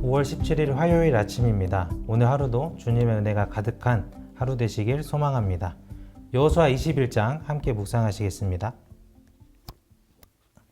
5월 17일 화요일 아침입니다. 오늘 하루도 주님의 은혜가 가득한 하루 되시길 소망합니다. 여호수아 21장 함께 묵상하시겠습니다.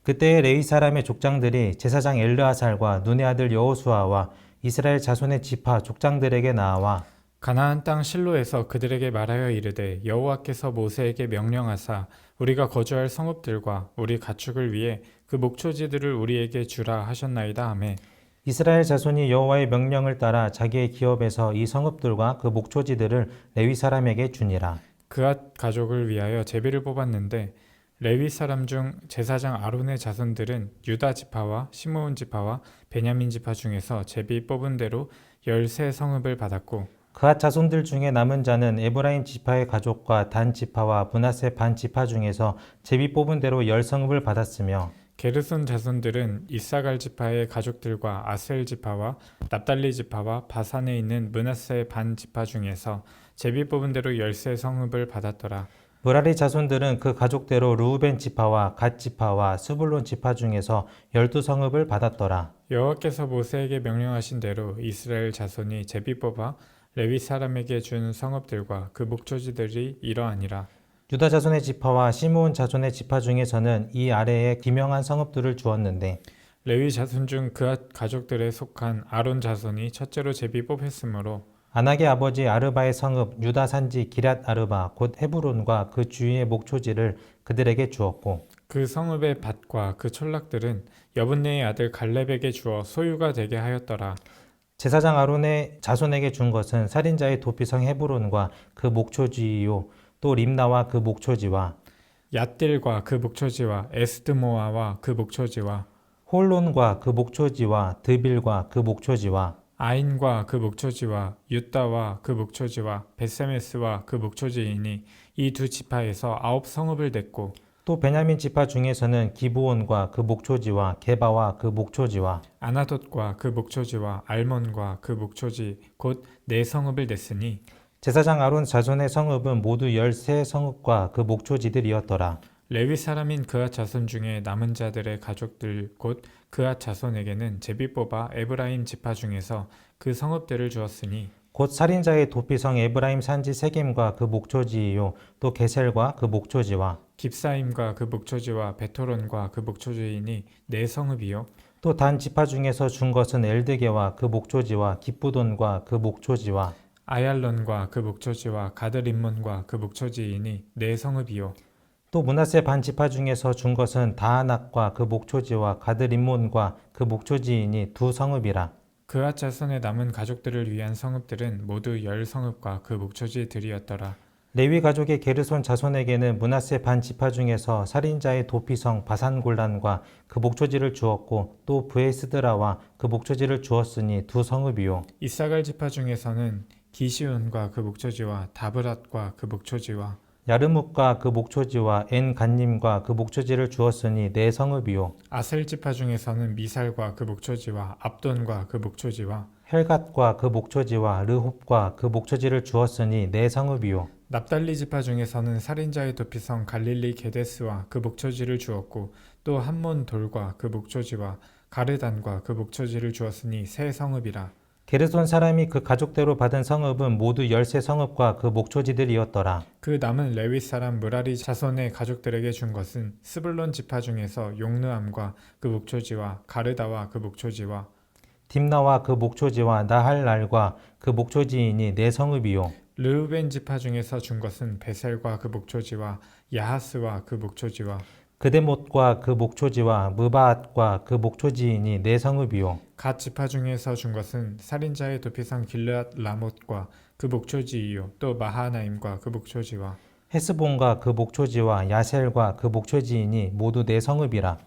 그때의 레위 사람의 족장들이 제사장 엘르아살과 눈의 아들 여호수아와 이스라엘 자손의 지파 족장들에게 나와 가나안 땅 실로에서 그들에게 말하여 이르되 여호와께서 모세에게 명령하사 우리가 거주할 성읍들과 우리 가축을 위해 그 목초지들을 우리에게 주라 하셨나이다 하매 이스라엘 자손이 여호와의 명령을 따라 자기의 기업에서 이 성읍들과 그 목초지들을 레위 사람에게 주니라. 그앗 가족을 위하여 제비를 뽑았는데 레위 사람 중 제사장 아론의 자손들은 유다 지파와 시므온 지파와 베냐민 지파 중에서 제비 뽑은 대로 13성읍을 받았고 그앗 자손들 중에 남은 자는 에브라임 지파의 가족과 단 지파와 므낫세 반 지파 중에서 제비 뽑은 대로 10성읍을 받았으며 게르손 자손들은 이사갈 지파의 가족들과 아셀 지파와 납달리 지파와 바산에 있는 므낫세 반 지파 중에서 제비 뽑은 대로 13성읍을 받았더라. 므라리 자손들은 그 가족대로 르우벤 지파와 갓 지파와 스불론 지파 중에서 12성읍을 받았더라. 여호와께서 모세에게 명령하신 대로 이스라엘 자손이 제비 뽑아 레위 사람에게 준 성읍들과 그 목초지들이 이러하니라. 유다 자손의 지파와 시므온 자손의 지파 중에서는 이 아래에 기명한 성읍들을 주었는데 레위 자손 중 그앗 가족들에 속한 아론 자손이 첫째로 제비 뽑혔으므로 아낙의 아버지 아르바의 성읍 유다 산지 기럇 아르바 곧 헤브론과 그 주위의 목초지를 그들에게 주었고 그 성읍의 밭과 그 촌락들은 여분네의 아들 갈렙에게 주어 소유가 되게 하였더라. 제사장 아론의 자손에게 준 것은 살인자의 도피성 헤브론과 그 목초지요 또 림나와 그 목초지와 얏딜과 그 목초지와 에스드모아와 그 목초지와 홀론과 그 목초지와 드빌과 그 목초지와 아인과 그 목초지와 유다와 그 목초지와 베세메스와 그 목초지이니 이 두 지파에서 9성읍을 냈고 또 베냐민 지파 중에서는 기브온과 그 목초지와 게바와 그 목초지와 아나돗과 그 목초지와 알몬과 그 목초지 곧 4성읍을 냈으니 제사장 아론 자손의 성읍은 모두 13성읍과 그 목초지들이었더라. 레위 사람인 그앗 자손 중에 남은 자들의 가족들 곧 그앗 자손에게는 제비 뽑아 에브라임 지파 중에서 그 성읍들을 주었으니 곧 살인자의 도피성 에브라임 산지 세겜과 그 목초지요 또 게셀과 그 목초지와 깁사임과 그 목초지와 베토론과 그 목초지이니 4성읍이요 또 단 지파 중에서 준 것은 엘드게와 그 목초지와 기쁘돈과 그 목초지와 아얄론과 그 목초지와 가드림몬과 그 목초지이니 4성읍이요 또 므낫세 반 지파 중에서 준 것은 다하낙과 그 목초지와 가드림몬과 그 목초지이니 2성읍이라. 그앗 자손의 남은 가족들을 위한 성읍들은 모두 10성읍과 그 목초지들이었더라. 레위 가족의 게르손 자손에게는 므낫세 반 지파 중에서 살인자의 도피성 바산골란과 그 목초지를 주었고 또 브에스드라와 그 목초지를 주었으니 2성읍이요. 이사갈 지파 중에서는 기시온과 그 목초지와 다브랏과 그 목초지와 야르묵과 그 목초지와 엔간님과 그 목초지를 주었으니 4성읍이요. 아셀 지파 중에서는 미살과 그 목초지와 압돈과 그 목초지와 헬갓과 그 목초지와 르홉과 그 목초지를 주었으니 4성읍이요. 납달리 지파 중에서는 살인자의 도피성 갈릴리 게데스와 그 목초지를 주었고 또 함몬 돌과 그 목초지와 가르단과 그 목초지를 주었으니 3성읍이라. 게르손 사람이 그 가족대로 받은 성읍은 모두 13성읍과 그 목초지들이었더라. 그 남은 레위 사람 므라리 자손의 가족들에게 준 것은 스불론 지파 중에서 용르암과 그 목초지와 가르다와 그 목초지와 딥나와 그 목초지와 나할랄과 그 목초지이니 4성읍이요. 르우벤 지파 중에서 준 것은 베셀과 그 목초지와 야하스와 그 목초지와 그데못과 그 목초지와 무바앗과 그 목초지이니 4성읍이요. 갓 지파 중에서 준 것은 살인자의 도피성 길르앗 라못과 그 목초지이요 또 마하나임과 그 목초지와 헤스본과 그 목초지와 야셀과 그 목초지이니 모두 4성읍이라.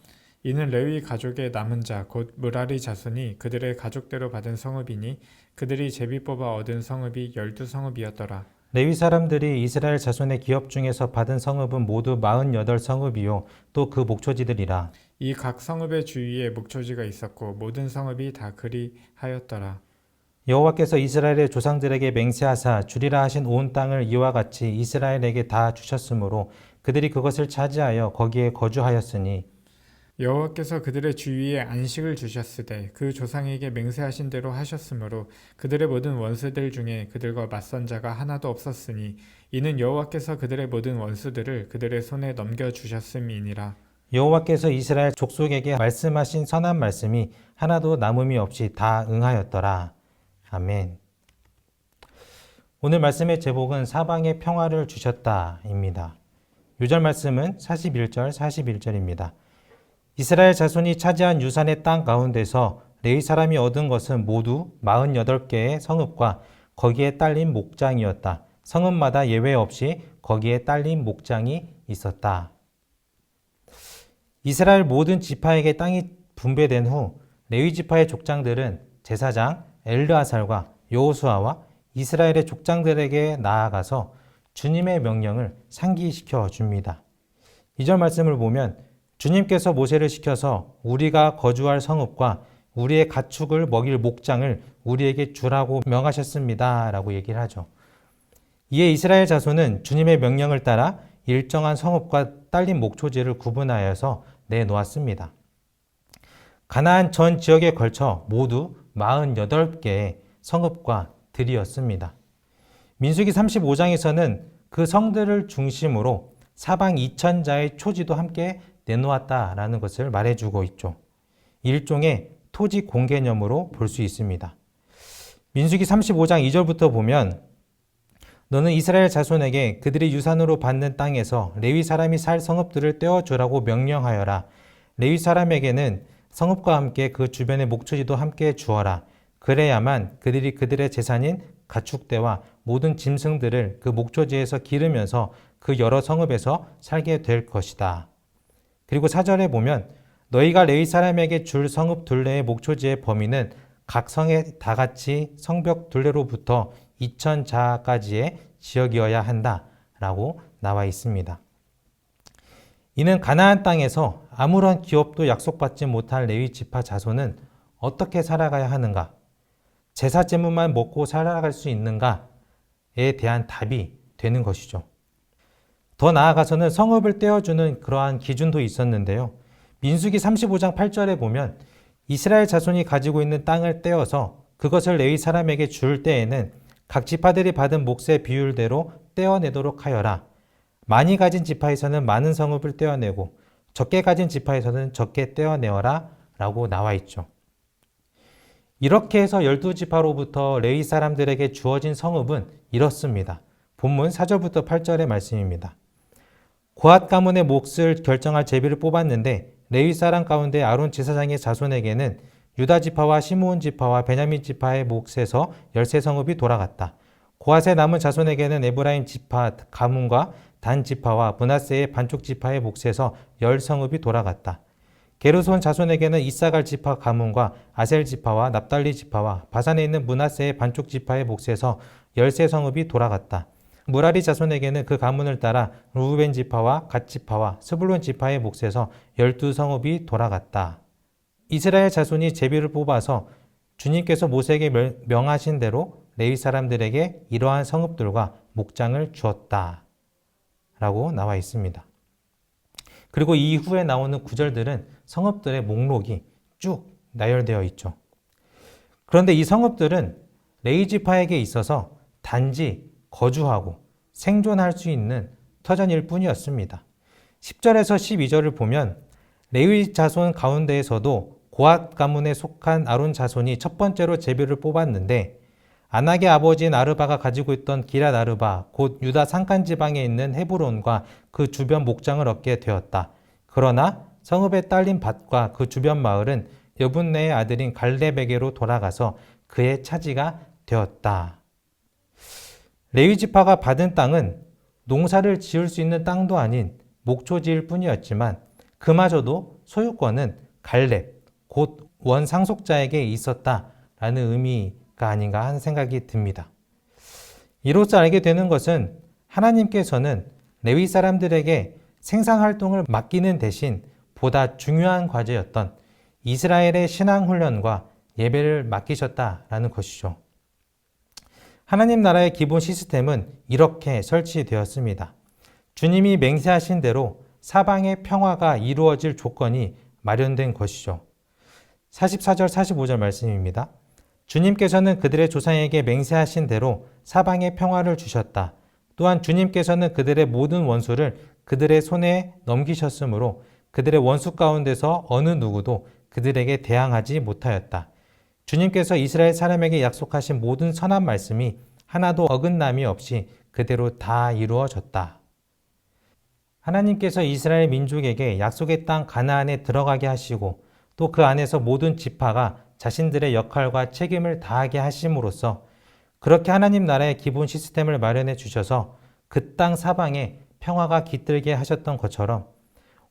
이는 레위 가족의 남은 자 곧 므라리 자손이 그들의 가족대로 받은 성읍이니 그들이 제비 뽑아 얻은 성읍이 12성읍이었더라. 레위 사람들이 이스라엘 자손의 기업 중에서 받은 성읍은 모두 48성읍이요 또 그 목초지들이라. 이 각 성읍의 주위에 목초지가 있었고 모든 성읍이 다 그리하였더라. 여호와께서 이스라엘의 조상들에게 맹세하사 주리라 하신 온 땅을 이와 같이 이스라엘에게 다 주셨으므로 그들이 그것을 차지하여 거기에 거주하였으니 여호와께서 그들의 주위에 안식을 주셨으되 그 조상에게 맹세하신 대로 하셨으므로 그들의 모든 원수들 중에 그들과 맞선 자가 하나도 없었으니 이는 여호와께서 그들의 모든 원수들을 그들의 손에 넘겨주셨음이니라. 여호와께서 이스라엘 족속에게 말씀하신 선한 말씀이 하나도 남음이 없이 다 응하였더라. 아멘. 오늘 말씀의 제목은 사방에 평화를 주셨다입니다. 요절 말씀은 41절, 41절입니다. 이스라엘 자손이 차지한 유산의 땅 가운데서 레위 사람이 얻은 것은 모두 48개의 성읍과 거기에 딸린 목장이었다. 성읍마다 예외 없이 거기에 딸린 목장이 있었다. 이스라엘 모든 지파에게 땅이 분배된 후 레위 지파의 족장들은 제사장 엘르아살과 여호수아와 이스라엘의 족장들에게 나아가서 주님의 명령을 상기시켜 줍니다. 2절 말씀을 보면 주님께서 모세를 시켜서 우리가 거주할 성읍과 우리의 가축을 먹일 목장을 우리에게 주라고 명하셨습니다. 라고 얘기를 하죠. 이에 이스라엘 자손은 주님의 명령을 따라 일정한 성읍과 딸린 목초지를 구분하여서 내놓았습니다. 가나안 전 지역에 걸쳐 모두 48개의 성읍과 들이었습니다. 민수기 35장에서는 그 성들을 중심으로 사방 2,000자의 초지도 함께 내놓았다라는 것을 말해주고 있죠. 일종의 토지 공개념으로 볼 수 있습니다. 민수기 35장 2절부터 보면 너는 이스라엘 자손에게 그들이 유산으로 받는 땅에서 레위 사람이 살 성읍들을 떼어주라고 명령하여라. 레위 사람에게는 성읍과 함께 그 주변의 목초지도 함께 주어라. 그래야만 그들이 그들의 재산인 가축대와 모든 짐승들을 그 목초지에서 기르면서 그 여러 성읍에서 살게 될 것이다. 그리고 4절에 보면 너희가 레위 사람에게 줄 성읍 둘레의 목초지의 범위는 각 성에 다같이 성벽 둘레로부터 2,000자까지의 지역이어야 한다 라고 나와 있습니다. 이는 가나안 땅에서 아무런 기업도 약속받지 못한 레위 지파 자손은 어떻게 살아가야 하는가? 제사 제물만 먹고 살아갈 수 있는가에 대한 답이 되는 것이죠. 더 나아가서는 성읍을 떼어주는 그러한 기준도 있었는데요. 민수기 35장 8절에 보면 이스라엘 자손이 가지고 있는 땅을 떼어서 그것을 레위 사람에게 줄 때에는 각 지파들이 받은 몫의 비율대로 떼어내도록 하여라. 많이 가진 지파에서는 많은 성읍을 떼어내고 적게 가진 지파에서는 적게 떼어내어라 라고 나와 있죠. 이렇게 해서 12지파로부터 레위 사람들에게 주어진 성읍은 이렇습니다. 본문 4절부터 8절의 말씀입니다. 고핫 가문의 몫을 결정할 제비를 뽑았는데 레위 사람 가운데 아론 제사장의 자손에게는 유다 지파와 시므온 지파와 베냐민 지파의 몫에서 13성읍이 돌아갔다. 고핫의 남은 자손에게는 에브라임 지파 가문과 단 지파와 므낫세의 반쪽 지파의 몫에서 10성읍이 돌아갔다. 게르손 자손에게는 이사갈 지파 가문과 아셀 지파와 납달리 지파와 바산에 있는 므낫세의 반쪽 지파의 몫에서 13성읍이 돌아갔다. 무라리 자손에게는 그 가문을 따라 루벤 지파와 갓 지파와 스불론 지파의 몫에서 12성읍이 돌아갔다. 이스라엘 자손이 제비를 뽑아서 주님께서 모세에게 명하신 대로 레위 사람들에게 이러한 성읍들과 목장을 주었다 라고 나와 있습니다. 그리고 이후에 나오는 구절들은 성읍들의 목록이 쭉 나열되어 있죠. 그런데 이 성읍들은 레위 지파에게 있어서 단지 거주하고 생존할 수 있는 터전일 뿐이었습니다. 10절에서 12절을 보면 레위 자손 가운데에서도 고핫 가문에 속한 아론 자손이 첫 번째로 제비를 뽑았는데 아낙의 아버지인 아르바가 가지고 있던 기랏 아르바 곧 유다 산간 지방에 있는 헤브론과 그 주변 목장을 얻게 되었다. 그러나 성읍에 딸린 밭과 그 주변 마을은 여분네의 아들인 갈렙에게로 돌아가서 그의 차지가 되었다. 레위 지파가 받은 땅은 농사를 지을 수 있는 땅도 아닌 목초지일 뿐이었지만 그마저도 소유권은 갈렙 곧 원상속자에게 있었다라는 의미가 아닌가 하는 생각이 듭니다. 이로써 알게 되는 것은 하나님께서는 레위 사람들에게 생산활동을 맡기는 대신 보다 중요한 과제였던 이스라엘의 신앙훈련과 예배를 맡기셨다라는 것이죠. 하나님 나라의 기본 시스템은 이렇게 설치되었습니다. 주님이 맹세하신 대로 사방의 평화가 이루어질 조건이 마련된 것이죠. 44절 45절 말씀입니다. 주님께서는 그들의 조상에게 맹세하신 대로 사방에 평화를 주셨다. 또한 주님께서는 그들의 모든 원수를 그들의 손에 넘기셨으므로 그들의 원수 가운데서 어느 누구도 그들에게 대항하지 못하였다. 주님께서 이스라엘 사람에게 약속하신 모든 선한 말씀이 하나도 어긋남이 없이 그대로 다 이루어졌다. 하나님께서 이스라엘 민족에게 약속의 땅 가나안에 들어가게 하시고 또 그 안에서 모든 지파가 자신들의 역할과 책임을 다하게 하심으로써 그렇게 하나님 나라의 기본 시스템을 마련해 주셔서 그 땅 사방에 평화가 깃들게 하셨던 것처럼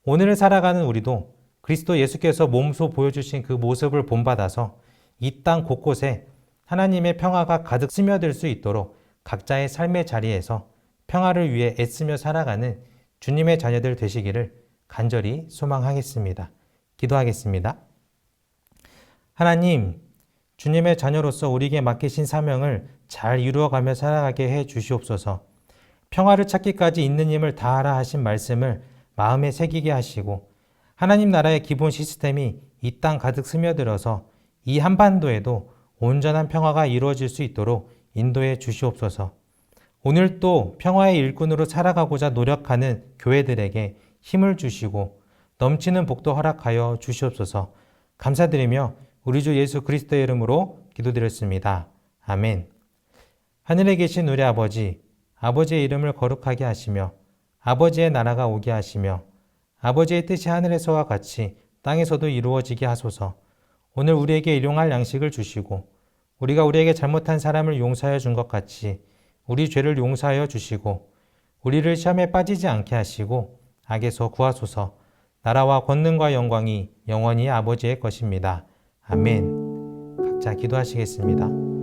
오늘을 살아가는 우리도 그리스도 예수께서 몸소 보여주신 그 모습을 본받아서 이 땅 곳곳에 하나님의 평화가 가득 스며들 수 있도록 각자의 삶의 자리에서 평화를 위해 애쓰며 살아가는 주님의 자녀들 되시기를 간절히 소망하겠습니다. 기도하겠습니다. 하나님, 주님의 자녀로서 우리에게 맡기신 사명을 잘 이루어가며 살아가게 해 주시옵소서. 평화를 찾기까지 있는 힘을 다하라 하신 말씀을 마음에 새기게 하시고 하나님 나라의 기본 시스템이 이 땅 가득 스며들어서 이 한반도에도 온전한 평화가 이루어질 수 있도록 인도해 주시옵소서. 오늘 또 평화의 일꾼으로 살아가고자 노력하는 교회들에게 힘을 주시고 넘치는 복도 허락하여 주시옵소서. 감사드리며 우리 주 예수 그리스도의 이름으로 기도드렸습니다. 아멘. 하늘에 계신 우리 아버지, 아버지의 이름을 거룩하게 하시며 아버지의 나라가 오게 하시며 아버지의 뜻이 하늘에서와 같이 땅에서도 이루어지게 하소서. 오늘 우리에게 일용할 양식을 주시고 우리가 우리에게 잘못한 사람을 용서하여 준 것 같이 우리 죄를 용서하여 주시고 우리를 시험에 빠지지 않게 하시고 악에서 구하소서. 나라와 권능과 영광이 영원히 아버지의 것입니다. 아멘. 각자 기도하시겠습니다.